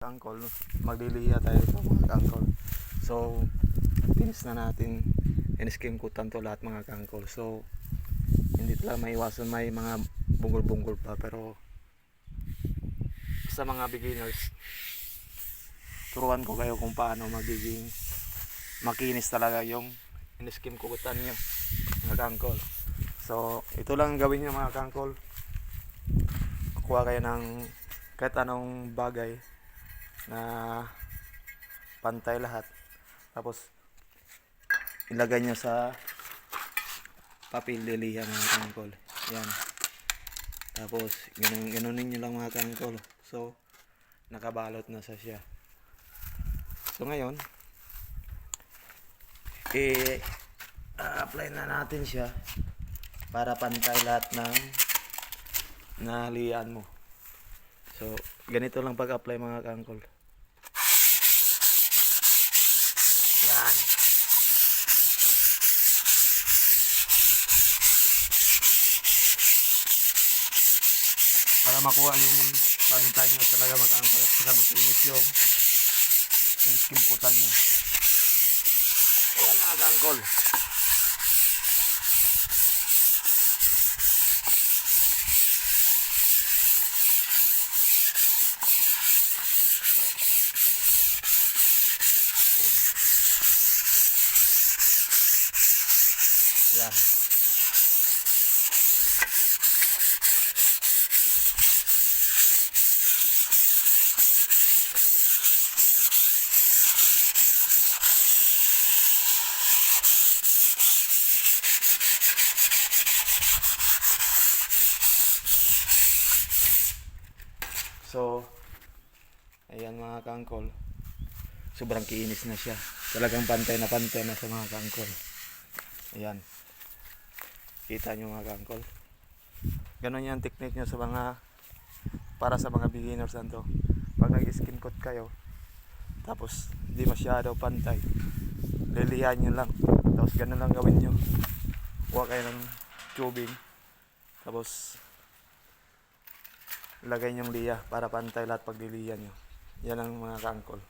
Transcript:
kangkol, magliliya tayo ito mga kangkol. So finish na natin, in-skim kutan to lahat mga kangkol. So hindi talaga maiwasan may mga bunggol-bunggol pa, pero sa mga beginners turuan ko kayo kung paano magiging makinis talaga yung in-skim kutan nyo mga kangkol. So ito lang gawin nyo mga kangkol, kuha kayo ng kahit anong bagay na pantay lahat, tapos ilagay nyo sa papel liliha mga kangkol. Yan, tapos ganunin nyo lang mga kangkol. So nakabalot na sa siya. So ngayon apply na natin siya para pantay lahat ng nahalian mo. So ganito lang pag-apply mga kangkol. Yan. Para makuha yung pantay nyo talaga mga kangkol, at saka makinis yung in-skim kutan nyo. Ayan mga kangkol. Yan. So ayan mga kangkol, sobrang kinis na siya, talagang pantay na sa mga kangkol. Ayan, kita nyo mga kangkol, ganun yung technique nyo sa mga, para sa mga beginners nito. Pag nag-skim coat kayo tapos di masyado pantay, lilihan nyo lang, tapos ganun lang gawin nyo. Kuha kayo ng tubing, tapos lagay nyong liya para pantay lahat pag lilihan nyo. Yan ang mga kangkol.